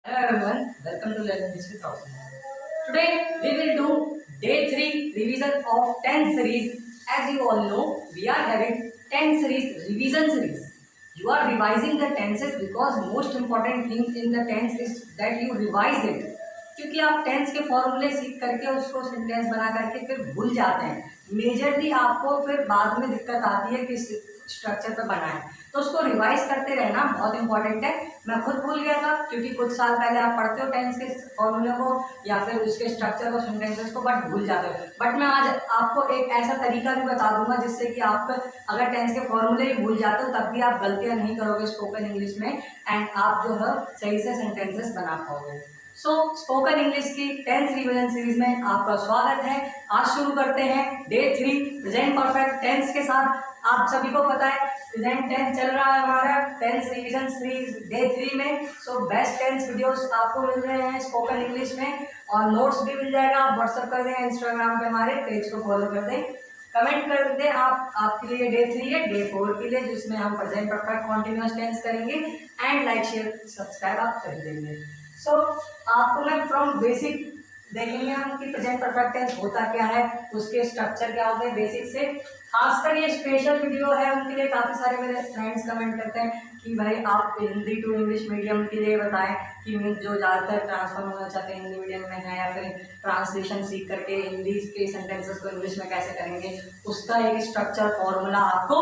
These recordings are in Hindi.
Hello everyone, welcome to Learn English with Austin. Today we will do day 3 revision of 10 series. As you all know, we are having 10 series revision series. You are revising the tenses because most important thing in the tense is that you revise it. क्योंकि आप टेंस के फॉर्मूले सीख करके उसको सेंटेंस बना करके फिर भूल जाते हैं. मेजरली आपको फिर बाद में दिक्कत आती है कि स्ट्रक्चर पर बनाएं, तो उसको रिवाइज करते रहना बहुत इंपॉर्टेंट है. मैं खुद भूल गया था क्योंकि कुछ साल पहले आप पढ़ते हो टेंस के फॉर्मूले को या फिर उसके स्ट्रक्चर को, सेंटेंसेस को, बट भूल जाते हो. बट मैं आज आपको एक ऐसा तरीका भी बता दूंगा जिससे कि आप अगर टेंस के फॉर्मूले ही भूल जाते हो तब भी आप गलतियां नहीं करोगे स्पोकन इंग्लिश में, एंड आप जो है सही से सेंटेंसेस बना पाओगे. सो स्पोकन इंग्लिश की 10th रिवीजन सीरीज में आपका स्वागत है. आज शुरू करते हैं डे 3 प्रेजेंट परफेक्ट टेंस के साथ. आप सभी को पता है प्रेजेंट टेंस चल रहा है हमारा 10th रिवीजन सीरीज डे 3 में. सो बेस्ट टेंस वीडियोस आपको मिल रहे हैं स्पोकन इंग्लिश में और नोट्स भी मिल जाएगा. आप व्हाट्सएप कर दें, इंस्टाग्राम पे हमारे पेज को फॉलो कर दें, कमेंट कर दें. आपके लिए डे 3 है, डे 4 के लिए जिसमें हम प्रेजेंट परफेक्ट कॉन्टिन्यूअस टेंस करेंगे. एंड लाइक शेयर सब्सक्राइब आप कर देंगे. सो आपको मैं फ्रॉम बेसिक देखेंगे हम कि प्रेजेंट परफेक्ट टेंस होता क्या है, उसके स्ट्रक्चर क्या होते हैं बेसिक से. खासकर ये स्पेशल वीडियो है उनके लिए. काफ़ी सारे मेरे फ्रेंड्स कमेंट करते हैं कि भाई आप हिंदी टू इंग्लिश मीडियम के लिए बताएं कि मीन्स जो ज़्यादातर ट्रांसफर होना चाहते हैं हिंदी मीडियम में है या फिर ट्रांसलेशन सीख करके हिंदी के सेंटेंसेस को इंग्लिश में कैसे करेंगे, उसका एक स्ट्रक्चर फॉर्मूला आपको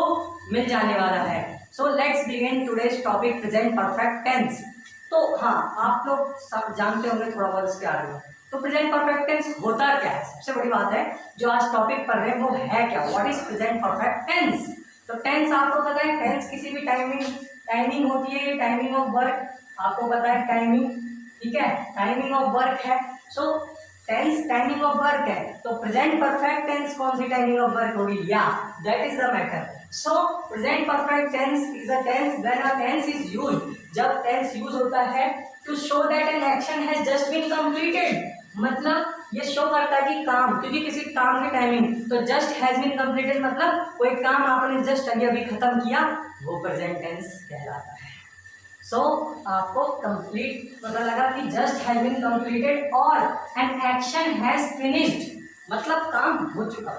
मिल जाने वाला है. So let's begin today's topic present perfect tense. तो हाँ, आप लोग सब जानते होंगे थोड़ा बहुत इसके बारे में. तो प्रेजेंट परफेक्ट टेंस होता क्या है, सबसे बड़ी बात है जो आज टॉपिक पढ़ रहे हैं वो है क्या, what is present perfect tense. तो टेंस आपको पता है, टेंस किसी भी टाइमिंग होती है, टाइमिंग ऑफ वर्क आपको पता है, टाइमिंग, ठीक है, टाइमिंग ऑफ वर्क है. सो टेंस टाइमिंग ऑफ वर्क है, तो प्रेजेंट परफेक्ट टेंस कौन सी टाइमिंग ऑफ वर्क होगी, या that is the matter. So present perfect tense is a tense when a tense is used. जब टेंस यूज होता है to show that an action has just been completed, मतलब ये शो करता है कि काम, क्योंकि किसी काम की टाइमिंग, तो जस्ट हैज बीन कंप्लीटेड मतलब कोई काम आपने जस्ट अभी खत्म किया, वो प्रेजेंट टेंस कहलाता है. सो आपको कंप्लीट पता लगा कि जस्ट हैज बीन कंप्लीटेड और एन एक्शन हैज फिनिश्ड मतलब काम हो चुका,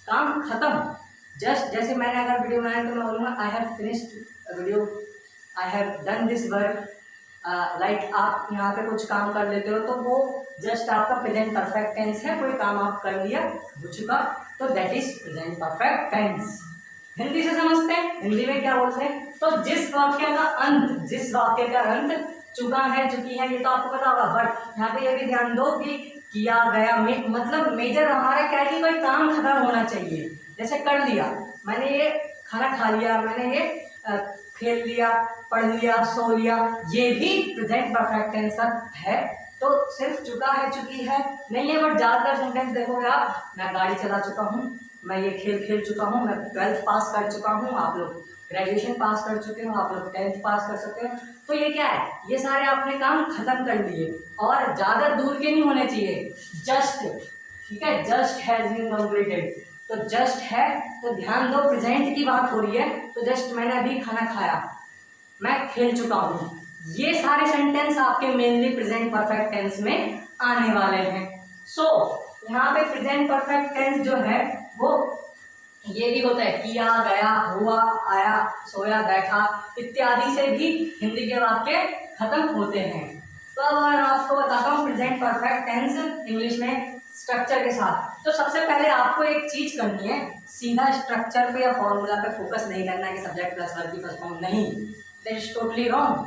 काम खत्म. जस्ट जैसे मैंने अगर वीडियो बनाया तो मैं बोलूँगा I have finished video, I have done this work. Like आप यहाँ पे कुछ काम कर लेते हो तो वो जस्ट आपका प्रेजेंट परफेक्ट टेंस है, कोई काम आप कर लिया, हो चुका, तो that is present perfect tense. Hindi से समझते हैं, हिंदी में क्या बोलते हैं. तो जिस वाक्य का अंत चुका है, चुकी है, ये तो आपको पता होगा. बट यहाँ पे ये भी ध्यान दो कि किया गया में मतलब मेजर हमारा क्या है कि कोई काम खत्म होना चाहिए. जैसे कर लिया, मैंने ये खाना खा लिया, मैंने ये खेल लिया, पढ़ लिया, सो लिया, ये भी प्रेजेंट परफेक्ट टेंस का है. तो सिर्फ चुका है, चुकी है नहीं है. बट ज़्यादातर सेंटेंस देखोगे आप, मैं गाड़ी चला चुका हूँ, मैं ये खेल खेल चुका हूँ, मैं 12th पास कर चुका हूँ, आप लोग ग्रेजुएशन पास कर चुके हो, आप लोग 10th पास कर सकते हो. तो ये क्या है, ये सारे आपने काम खत्म कर लिए और ज़्यादा दूर के नहीं होने चाहिए. जस्ट, ठीक है, जस्ट हैज बीन कंप्लीटेड, तो जस्ट है तो ध्यान दो प्रेजेंट की बात हो रही है. तो जस्ट मैंने अभी खाना खाया, मैं खेल चुका हूँ, ये सारे सेंटेंस आपके मेनली प्रेजेंट परफेक्ट टेंस में आने वाले हैं. सो यहाँ पे प्रेजेंट परफेक्ट टेंस जो है वो ये भी होता है किया, गया, हुआ, आया, सोया, बैठा इत्यादि से भी हिंदी के वाक्य खत्म होते हैं. तो अब मैं आपको बताता हूँ प्रेजेंट परफेक्ट टेंस इंग्लिश में स्ट्रक्चर के साथ. तो सबसे पहले आपको एक चीज करनी है, सीधा स्ट्रक्चर पे या फॉर्मूला पे फोकस नहीं करना है कि सब्जेक्ट प्लस वर्ब की फर्स्ट फॉर्म, नहीं, दैट इज टोटली रॉन्ग.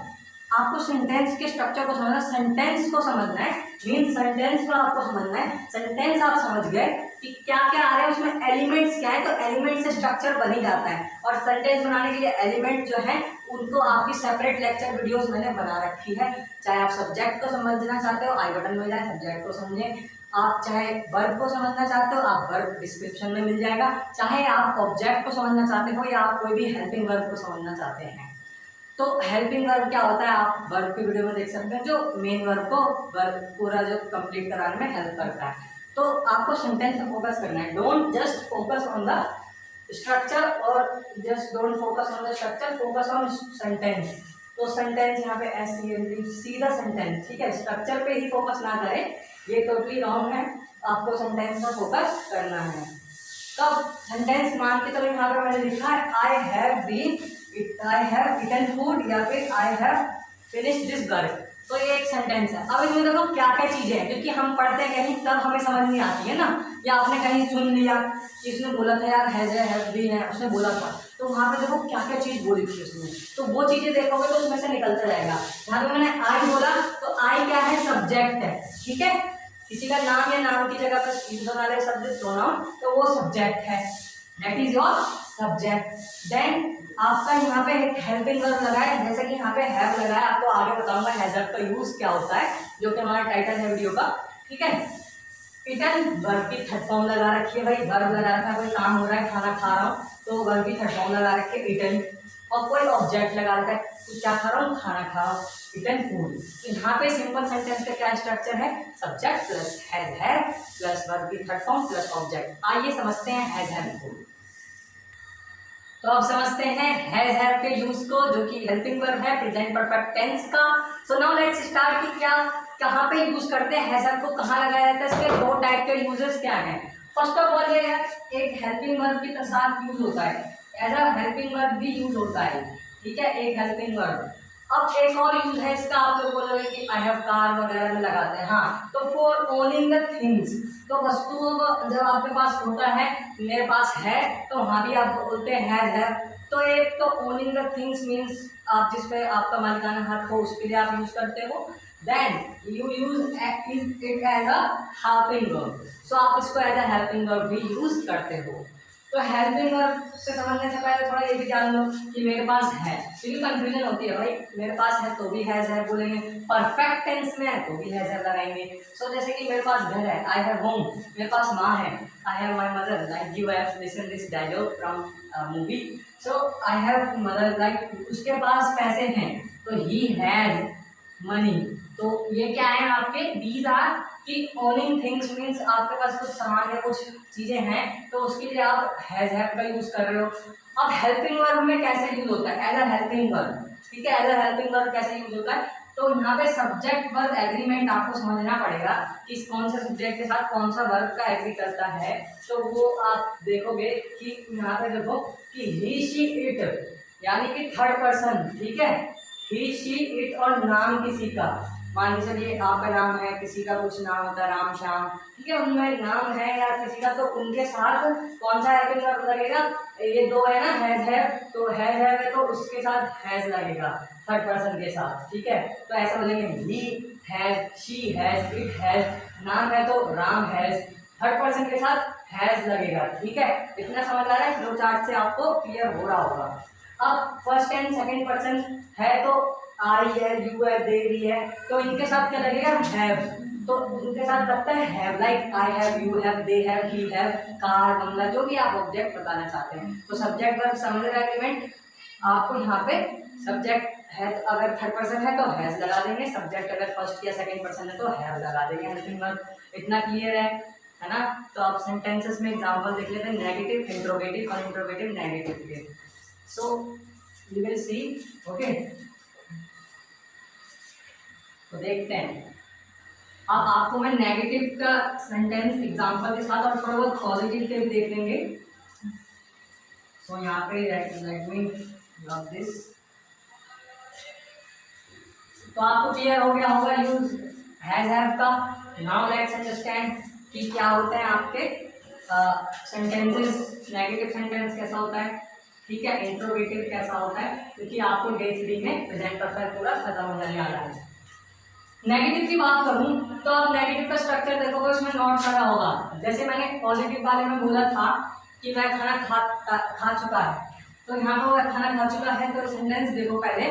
आपको सेंटेंस के स्ट्रक्चर को समझना, सेंटेंस को समझना है, मीन सेंटेंस को आपको समझना है. सेंटेंस आप समझ गए कि क्या क्या आ रहा है उसमें, एलिमेंट्स क्या है, तो एलिमेंट से स्ट्रक्चर बन ही जाता है. और सेंटेंस बनाने के लिए एलिमेंट जो है उनको आपकी सेपरेट लेक्चर वीडियोस मैंने बना रखी है. चाहे आप सब्जेक्ट को समझना चाहते हो, आई बटन मिल जाए, सब्जेक्ट को समझें. आप चाहे वर्ब को समझना चाहते हो, आप वर्ब डिस्क्रिप्शन में मिल जाएगा. चाहे आप ऑब्जेक्ट को समझना चाहते हो या आप कोई भी हेल्पिंग वर्ब को समझना चाहते हैं, तो हेल्पिंग वर्ब क्या होता है आप वर्ब की वीडियो में देख सकते हैं, जो मेन वर्ब को वर्ब पूरा जो कंप्लीट कराने में हेल्प करता है. तो आपको सेंटेंस पे फोकस करना है. Don't just focus on the structure और just don't focus on the structure, focus on sentence. तो सेंटेंस यहाँ पे ऐसे सीधा सेंटेंस, ठीक है, स्ट्रक्चर पे ही फोकस ना करें, ये टोटली रॉन्ग है, आपको सेंटेंस पर फोकस करना है। कब सेंटेंस मान के चलो यहाँ पे मैंने लिखा है आई हैव इटन फूड या फिर I have finish this work, तो ये एक सेंटेंस है। अब इसमें देखो क्या क्या चीजें हैं, क्योंकि हम पढ़ते हैं कहीं तब हमें समझ नहीं आती है ना, या आपने कहीं सुन लिया कि उसने बोला था यार हैव बीन है, उसने बोला था, तो वहाँ पे देखो क्या क्या चीज बोली थी उसने, तो वो चीजें देखोगे तो उसमें से निकलता जाएगा। यहाँ पे मैंने आई बोला तो आई क्या है, सब्जेक्ट है, ठीक है, किसी का नाम या नाम की जगह पर यूज होने वाले शब्द प्रोनाउन, तो वो सब्जेक्ट है, that is your subject. Then आपका यहाँ पे एक हेल्पिंग वर्ब लगा है, जैसे कि यहाँ पे हैव लगा है, आपको आगे बताऊंगा हैजर्ड का यूज क्या होता है, जो कि हमारा टाइटल है वीडियो का, ठीक है। इटन वर्ब की थर्ड फॉर्म लगा रखी है, भाई वर्ब लगा रखा है, कोई काम हो रहा है, खाना खा रहा हूँ, तो वर्ब की थर्ड फॉर्म लगा रखी है इटन, और कोई ऑब्जेक्ट लगा रखा है, तो क्या खा रहा हूँ, खाना खा रहा हूँ, इटन फूड। तो यहाँ पे सिंपल सेंटेंस का क्या स्ट्रक्चर है, subject plus have plus verb की थर्ड फॉर्म प्लस ऑब्जेक्ट। आइए समझते हैं हैव फूड। तो अब समझते हैं हैव के यूज को, जो कि हेल्पिंग वर्ब है प्रेजेंट परफेक्ट टेंस का। सो नाउ लेट्स स्टार्ट कि क्या कहाँ पे यूज करते हैं हैव को, कहाँ लगाया जाता है, इसके दो टाइप के यूजेस क्या हैं। फर्स्ट ऑफ ऑल ये है एक हेल्पिंग वर्ब के साथ यूज होता है, एज अ हेल्पिंग वर्ब भी यूज होता है, ठीक है, एक हेल्पिंग वर्ब। अब एक और यूज है इसका, आप लोग बोलोगे कि आई हैव कार वगैरह में लगाते हैं, हाँ, तो फॉर ओनिंग द थिंग्स, तो वस्तुओं को जब आपके पास होता है, मेरे पास है, तो वहाँ भी आप बोलते हैं हैव। तो एक तो ओनिंग द थिंग्स मीन्स आप जिस पे आपका मालिकाना हक हो उसके लिए आप यूज करते हो, then you use it as a helping verb, so आप इसको एज अ हेल्पिंग वर्ब भी यूज करते हो। तो हेल्पिंग वर्ब से समझने से पहले थोड़ा ये भी जान लो कि मेरे पास है, क्योंकि कंफ्यूजन होती है भाई, मेरे पास है तो भी हैज है बोलेंगे, परफेक्ट टेंस में है तो भी हैज है लगाएंगे। सो जैसे कि मेरे पास घर है, आई हैव होम, मेरे पास माँ है, I have my mother, like you have listen this dialogue from movie, so I have mother, like उसके पास पैसे हैं, तो ही हैज मनी। तो ये क्या है आपके, दीज आर कि ओनिंग थिंग्स मीन्स आपके पास कुछ सामान या कुछ चीजें हैं, तो उसके लिए आप हैज हैव का यूज कर रहे हो। अब हेल्पिंग वर्ब में कैसे यूज होता है, एज अ हेल्पिंग वर्ब, ठीक है, एज अ हेल्पिंग वर्ब कैसे यूज होता है, तो यहाँ पे सब्जेक्ट वर्ब एग्रीमेंट आपको समझना पड़ेगा कि कौन से सब्जेक्ट के साथ कौन सा वर्ब का एग्री करता है। तो वो आप देखोगे कि यहाँ पे देखो कि ही शी इट, यानी कि थर्ड पर्सन, ठीक है, ही शी इट, और नाम किसी का, मान के चलिए आपका नाम है, किसी का कुछ नाम होता है राम श्याम, ठीक है, उनमें नाम है या किसी का, तो उनके साथ कौन सा हेल्पिंग वर्ब लगेगा, ये दो है ना, हैज है, तो हैज है तो उसके साथ हैज लगेगा थर्ड पर्सन के साथ, ठीक है, तो ऐसा बोलेंगे he has, she has, it has, नाम है तो राम हैज, थर्ड पर्सन के साथ हैज लगेगा, ठीक है। इतना समझ आ रहा है, फ्लो चार्ट से आपको क्लियर हो रहा होगा। अब फर्स्ट एंड सेकंड पर्सन है, तो आई है, यू है, दे भी है, तो इनके साथ क्या लगेगा, हैव, तो इनके साथ लगता है have, like I have, you have, they have, he have, car, बंगला, जो भी आप ऑब्जेक्ट बताना चाहते हैं। तो सब्जेक्ट वर्ब समझ रहे एग्रीमेंट, आपको यहाँ पे सब्जेक्ट है तो अगर थर्ड पर्सन है तो हैज लगा देंगे, सब्जेक्ट अगर फर्स्ट या सेकंड पर्सन है तो हैव लगा देंगे, हेल्पिंग वर्ब। इतना क्लियर है ना। तो आप सेंटेंसेस में एग्जांपल देख लेते हैं, नेगेटिव, इंट्रोगेटिव और इंट्रोगेटिव नेगेटिव के। So you will see, okay, तो देखते हैं। अब आपको मैं नेगेटिव का सेंटेंस एग्जांपल के साथ और थोड़ा बहुत पॉजिटिव के भी देख लेंगे। सो यहाँ पे लेट मी लव दिस, तो आपको क्लियर हो गया होगा यूज हैज हैव का। नाउ लेट्स अंडरस्टैंड कि क्या होते हैं आपके सेंटेंसेस, नेगेटिव सेंटेंस कैसा होता है, ठीक है, इंट्रोगेटिव कैसा होता है, क्योंकि आपको डे 3 में प्रेजेंट परफेक्ट पूरा खत्म होने वाला है। नेगेटिव की बात करूं तो आप नेगेटिव का स्ट्रक्चर देखोगे, उसमें नॉट लगा होगा। जैसे मैंने पॉजिटिव बारे में बोला था कि वह खाना खा चुका है, तो यहाँ पर वह खाना खा चुका है, तो सेंटेंस देखो पहले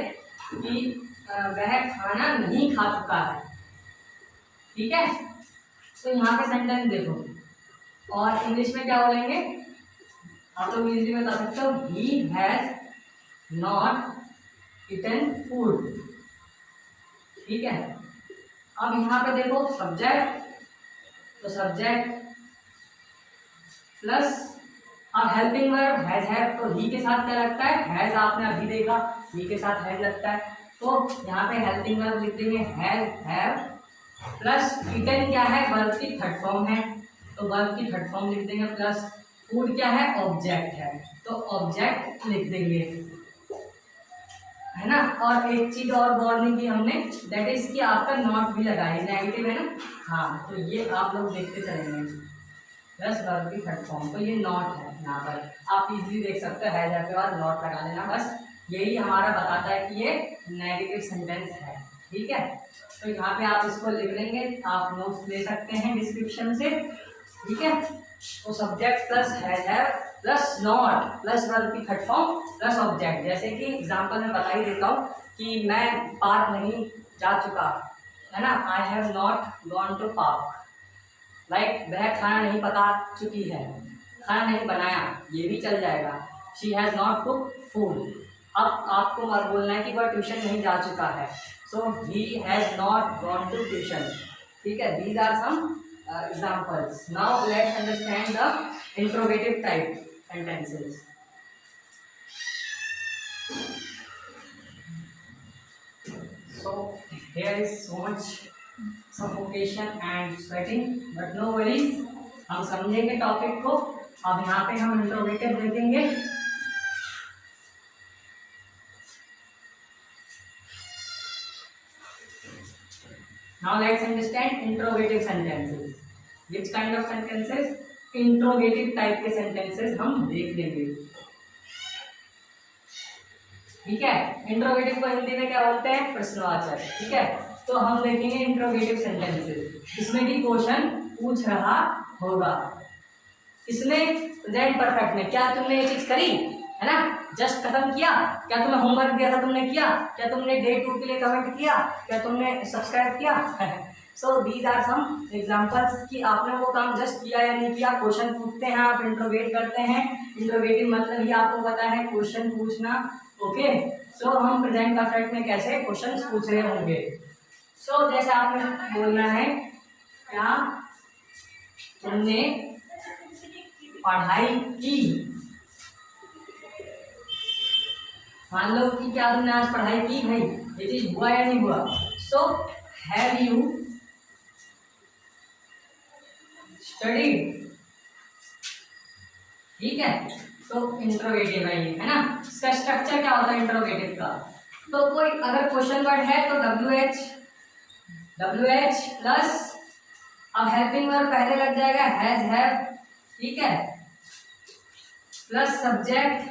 कि वह खाना नहीं खा चुका है, ठीक है, तो यहाँ पे सेंटेंस देखो। और इंग्लिश में क्या बोलेंगे, आप लोग इजीली बता सकते हो, he has not eaten food, ठीक है। अब यहाँ पे देखो सब्जेक्ट, तो सब्जेक्ट प्लस अब हेल्पिंग वर्ब हैज हैव, तो ही के साथ क्या लगता है, हैज, आपने अभी देखा ही के साथ हैज लगता है, तो यहाँ पे हेल्पिंग वर्ब लिख देंगे हैव प्लस ईटन क्या है, वर्ब की थर्ड फॉर्म है, तो वर्ब की थर्ड फॉर्म लिख देंगे, प्लस फूड क्या है, ऑब्जेक्ट है, तो ऑब्जेक्ट लिख देंगे, है ना। और एक चीज और गौर नहीं की हमने, दैट इज कि आपका नॉट भी लगा है, नेगेटिव है ना, हाँ, तो ये आप लोग देखते चलेंगे, प्लस वर्ब की थर्ड फॉर्म, तो ये नॉट है यहाँ पर, आप इजीली देख सकते हो, है के बाद नॉट लगा देना, बस यही हमारा बताता है कि ये नेगेटिव सेंटेंस है, ठीक है। तो यहाँ पे आप इसको लिख लेंगे, आप नोट्स ले सकते हैं डिस्क्रिप्शन से, ठीक है। तो सब्जेक्ट प्लस है प्लस नॉट प्लस वर्ब की थर्ड फॉर्म प्लस ऑब्जेक्ट, जैसे कि एग्जांपल में बता ही देता हूँ कि मैं पार्क नहीं जा चुका, है ना, I have not gone to park, like वह खाना नहीं पका चुकी है, खाना नहीं बनाया, ये भी चल जाएगा, she has not cook food. अब आपको बोलना है कि वह ट्यूशन नहीं जा चुका है, so he has not gone to tuition, ठीक है। These are some examples. Now let's understand the interrogative type sentences. So here is so much suffocation and sweating, but no worries, हम समझेंगे टॉपिक को। अब यहाँ पे हम इंट्रोगेटिव देखेंगे। Now let's understand interrogative sentences. Which kind of sentences? Interrogative type के सेंटेंसेस हम देख लेंगे, ठीक है। इंट्रोगेटिव को हिंदी में क्या बोलते हैं, प्रश्नवाचक, ठीक है। तो हम देखेंगे इंट्रोगेटिव सेंटेंसेस, इसमें भी क्वेश्चन पूछ रहा होगा, इसमें प्रेजेंट परफेक्ट में, क्या तुमने ये चीज करी, है ना, जस्ट खत्म किया, क्या तुम्हें होमवर्क दिया था तुमने किया, क्या तुमने डे 2 के लिए कमेंट किया, क्या तुमने सब्सक्राइब किया। So these are some examples कि आपने वो काम जस्ट किया या नहीं किया, क्वेश्चन पूछते हैं, आप इंट्रोगेट करते हैं। इंट्रोगेटिव मतलब ही आपको पता है क्वेश्चन पूछना, ओके। सो हम प्रेजेंट परफेक्ट में कैसे क्वेश्चन पूछ रहे होंगे। सो जैसे आपने बोलना है, क्या तुमने पढ़ाई की, मान लो कि क्या तुमने आज पढ़ाई की, भाई ये चीज हुआ या नहीं हुआ। सो हैव यू स्टडीड, ठीक है। तो इंट्रोगेटिव है ना। इसका स्ट्रक्चर क्या होता है इंट्रोगेटिव का, तो कोई अगर क्वेश्चन वर्ड है तो डब्ल्यू एच प्लस, अब हेल्पिंग वर्ब पहले लग जाएगा हैज हैव, ठीक है, प्लस सब्जेक्ट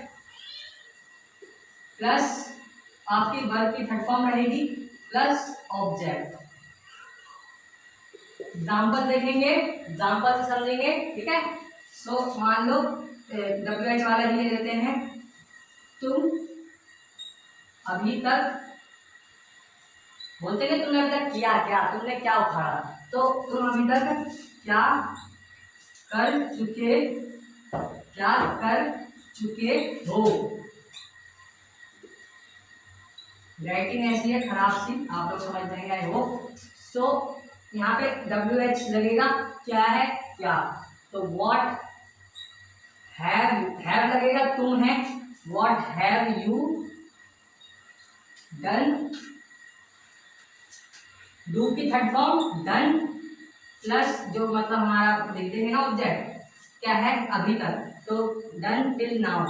प्लस आपकी वर्ब की थर्ड फॉर्म रहेगी प्लस ऑब्जेक्ट। एग्जाम्पल देखेंगे, एग्जाम्पल से समझेंगे, ठीक है। सो मान लो डब्ल्यू एच वाला ही ले लेते हैं, तुम अभी तक, बोलते हैं तुमने अभी तक किया क्या, तुमने क्या उखाड़ा, तो तुम अभी तक क्या कर चुके हो। राइटिंग ऐसी है खराब सी, आप लोग समझ जाएंगे आई होप। सो यहाँ पे डब्ल्यू एच लगेगा, क्या है क्या, तो व्हाट हैव लगेगा, तुम है, what have you done, do की थर्ड फॉर्म डन प्लस जो मतलब हमारा देख देंगे ना ऑब्जेक्ट, क्या है अभी तक, तो done till now,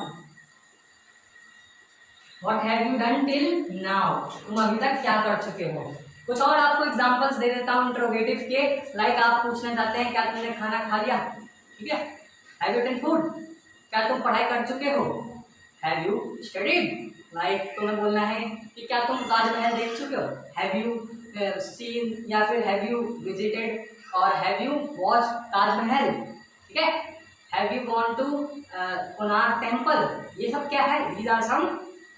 what have you done till now, तुम अभी तक क्या कर चुके हो। कुछ और आपको एग्जांपल्स दे देता हूँ इंट्रोगेटिव के, लाइक आप पूछना चाहते हैं क्या तुमने खाना खा लिया, ठीक है, हैव यू ईटन फूड, क्या तुम पढ़ाई कर चुके हो, हैव यू स्टडीड, लाइक तुम्हें बोलना है कि क्या तुम ताजमहल देख चुके हो, हैव यू सीन, या फिर हैव यू विजिटेड और हैव यू वॉच ताजमहल, ठीक है, have you gone to Konark temple, ये सब क्या है, these are some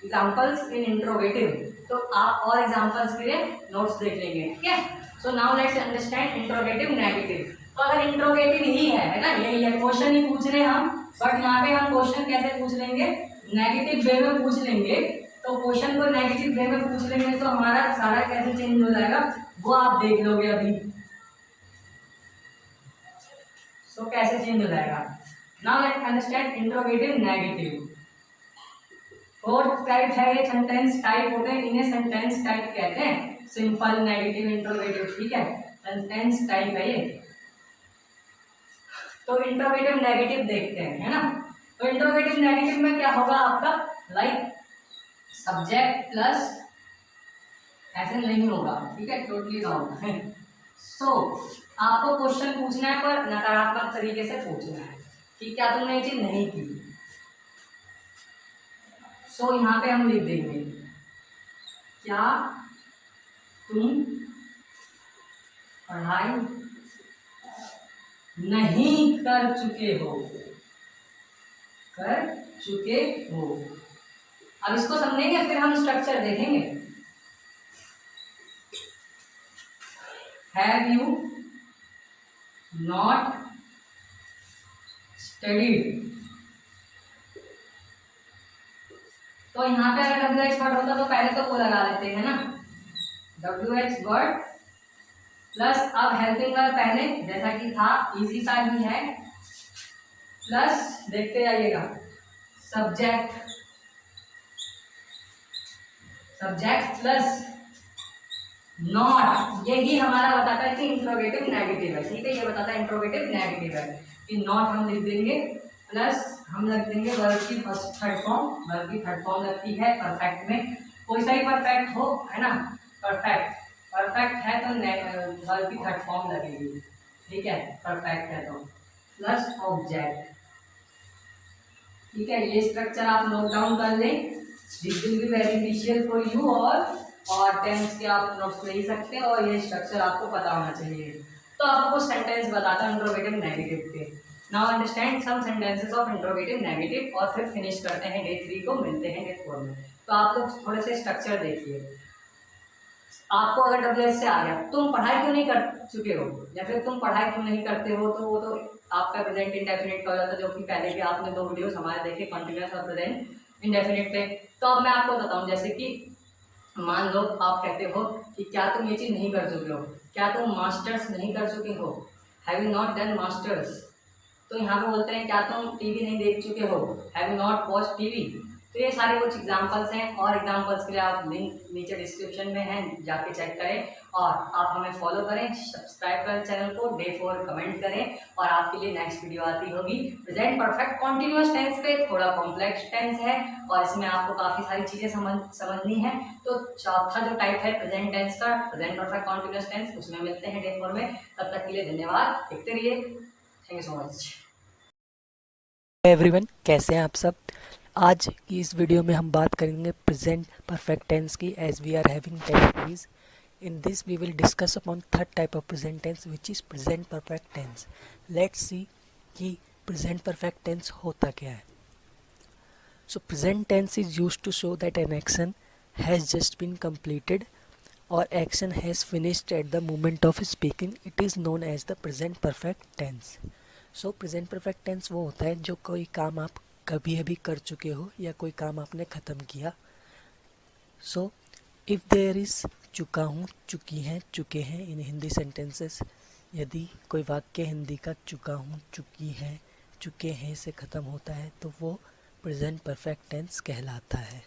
examples in interrogative. तो आप और एग्जाम्पल्स के लिए नोट्स देख लेंगे, ठीक है। So now let's understand interrogative negative. तो अगर इंट्रोगेटिव ही है ना, यही है, क्वेश्चन ही पूछ रहे हैं हम, बट यहाँ पे हम क्वेश्चन कैसे पूछ लेंगे, नेगेटिव वे में पूछ लेंगे। तो क्वेश्चन को नेगेटिव वे में पूछ लेंगे तो हमारा सारा कैसे चेंज हो जाएगा वो आप देख लोगे अभी। सो कैसे चेंज हो जाएगा, now let's understand interrogative negative. Fourth type है ये सेंटेंस टाइप होते हैं, इन्हें सेंटेंस टाइप कहते हैं, सिंपल, नेगेटिव, इंट्रोगेटिव, ठीक है, सेंटेंस टाइप है ये। तो इंट्रोगेटिव नेगेटिव देखते हैं, है ना। तो इंट्रोगेटिव नेगेटिव में क्या होगा आपका, लाइक सब्जेक्ट प्लस, ऐसे नहीं होगा, ठीक है, टोटली रॉन्ग है। सो आपको क्वेश्चन पूछना है पर नकारात्मक तरीके से पूछना है कि क्या तुमने ये चीज नहीं की। सो यहाँ पे हम लिख देंगे क्या तुम पढ़ाई नहीं कर चुके हो, कर चुके हो। अब इसको समझेंगे फिर हम स्ट्रक्चर देखेंगे। Have you not studied. तो यहाँ पे अगर डब्ल्यू एच वर्ड होता तो पहले तो वो लगा लेते हैं ना, डब्ल्यू एच वर्ड प्लस, अब हेल्पिंग वर्ब पहले जैसा कि था, इजी सा ही है, प्लस देखते जाइएगा सब्जेक्ट, सब्जेक्ट प्लस नॉट, यही हमारा बताता है कि इंट्रोगेटिव नेगेटिव है, ठीक है, ये बताता है इंट्रोगेटिव नेगेटिव है कि नॉट हम लिख देंगे, प्लस हम लिख देंगे वर्ब की फर्स्ट थर्ड फॉर्म, वर्ब की थर्ड फॉर्म लगती है परफेक्ट में, कोई सा ही परफेक्ट हो, है ना, परफेक्ट, परफेक्ट है तो वर्ब की थर्ड फॉर्म लगेगी, ठीक है, परफेक्ट है तो, प्लस ऑब्जेक्ट, ठीक है। ये स्ट्रक्चर आप नोट डाउन कर लें, this will be beneficial for you, और टेंस के आप नोट्स ले सकते हैं, और ये स्ट्रक्चर आपको पता होना चाहिए। तो आपको सेंटेंस बताता हूँ इंट्रोगेटिव नेगेटिव के। Now understand some sentences of interrogative negative, और फिर फिनिश करते हैं डे 3 को, मिलते हैं डे 4 में। तो आप लोग थोड़े से स्ट्रक्चर देखिए। आपको अगर डब्ल्यूएच से आ गया, तुम पढ़ाई क्यों नहीं कर चुके हो, या फिर तुम पढ़ाई क्यों नहीं करते हो, तो वो तो आपका प्रेजेंट इंडेफिनिट का हो जाता है, जो कि पहले भी आपने 2 वीडियोस हमारे देखे, कॉन्टिन्यूअस और प्रेजेंट इंडेफिनिट पे। तो अब मैं आपको बताऊं, जैसे कि मान लो आप कहते हो कि क्या तुम ये चीज़ नहीं कर चुके हो, क्या तुम मास्टर्स नहीं कर चुके हो, have you not done masters. तो यहाँ पे बोलते हैं क्या तुम टीवी नहीं देख चुके हो, have you not watch TV. तो ये सारे कुछ एग्जांपल्स हैं, और एग्जांपल्स के लिए आप लिंक नीचे डिस्क्रिप्शन में है, जाके चेक करें, और आप हमें फॉलो करें, सब्सक्राइब करें चैनल को, डे 4 कमेंट करें, और आपके लिए नेक्स्ट वीडियो आती होगी प्रेजेंट परफेक्ट कॉन्टिन्यूअस टेंस पे। थोड़ा कॉम्प्लेक्स टेंस है और इसमें आपको काफ़ी सारी चीज़ें समझनी है। तो चौथा जो टाइप है प्रेजेंट टेंस का, प्रेजेंट परफेक्ट कॉन्टिन्यूअस टेंस, उसमें मिलते हैं डे 4 में। तब तक के लिए धन्यवाद, देखते रहिए, thank you so much. Everyone, कैसे हैं आप सब। आज की इस वीडियो में हम बात करेंगे प्रेजेंट परफेक्ट टेंस की, as we are having 10 series. In this we will discuss upon third type of present tense which is present perfect tense. Let's see कि प्रेजेंट परफेक्ट टेंस होता क्या है। So present tense is used to show that an action has just been completed or action has finished at the moment of speaking. It is known as the present perfect tense. So present perfect tense वो होता है जो कोई काम आप कभी अभी कर चुके हो या कोई काम आपने ख़त्म किया। सो इफ़ देयर इज़ चुका हूँ, चुकी हैं, चुके हैं इन हिंदी सेंटेंसेस, यदि कोई वाक्य हिंदी का चुका हूँ, चुकी हैं, चुके हैं से ख़त्म होता है तो वो प्रेजेंट परफेक्ट टेंस कहलाता है।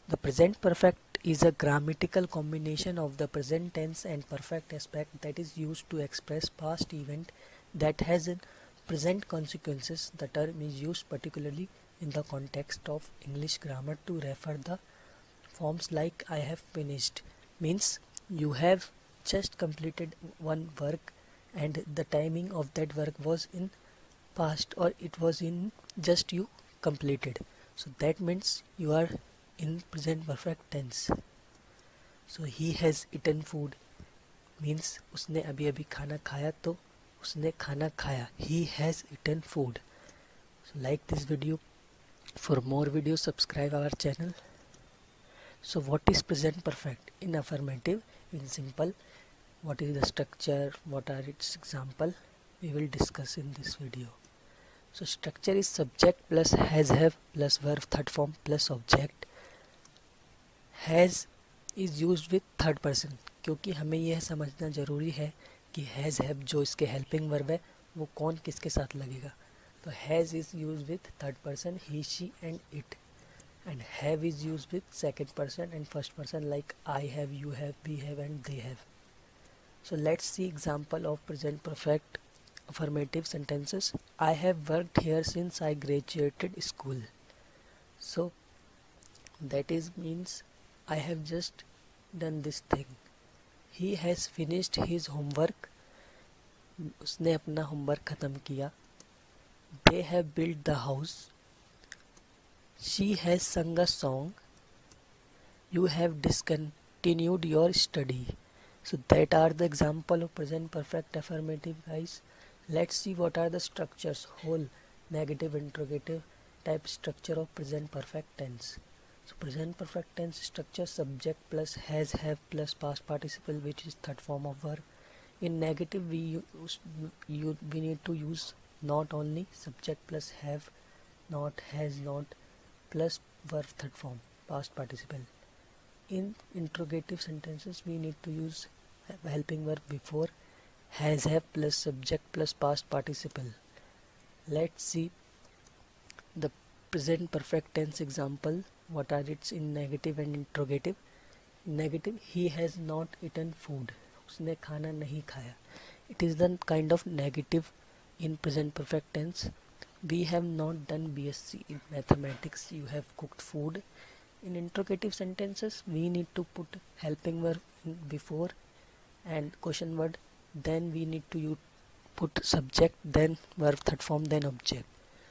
The present perfect is a grammatical combination of the present tense and perfect aspect that is used to express past event that has in present consequences. The term is used particularly in the context of English grammar to refer the forms like I have finished, means you have just completed one work and the timing of that work was in past, or it was in just you completed, so that means you are in present perfect tense. So he has eaten food means उसने अभी अभी खाना खाया, तो उसने खाना खाया, he has eaten food. So like this video, for more videos subscribe our channel. So what is present perfect in affirmative? In simple, what is the structure, what are its example, we will discuss in this video. So structure is subject plus has have plus verb third form plus object. Has is use with third person, क्योंकि हमें यह समझना ज़रूरी है कि हैज़ हैव जो इसके हेल्पिंग वर्ब है वो कौन किसके साथ लगेगा। तो has is use with third person, he she and it. and have is used with second person and first person like I have, you have, we have and they have. So let's see example of present perfect affirmative sentences. I have worked here since I graduated school. So that is means I have just done this thing. He has finished his homework. उसने अपना homework खत्म किया. They have built the house. She has sung a song. You have discontinued your study. So that are the example of present perfect affirmative, guys. Let's see what are the structures, whole, negative, interrogative type structure of present perfect tense. So present perfect tense structure: subject plus has, have plus past participle, which is third form of verb. In negative we need to use not only, subject plus have, not, has, not plus verb third form, past participle. In interrogative sentences we need to use helping verb before, has, have plus subject plus past participle. Let's see the present perfect tense example. What are its in negative and interrogative? Negative, he has not eaten food. उसने खाना नहीं खाया. It is the kind of negative in present perfect tense. We have not done BSc in mathematics. You have cooked food. In interrogative sentences we need to put helping verb before and question word, then we need to put subject, then verb third form, then object.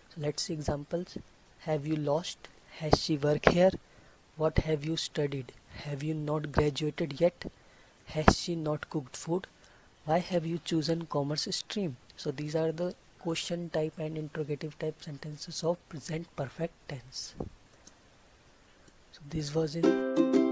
So let's see examples. Have you lost? Has she worked here? What have you studied? Have you not graduated yet? Has she not cooked food? Why have you chosen commerce stream? So these are the question type and interrogative type sentences of present perfect tense. So this was in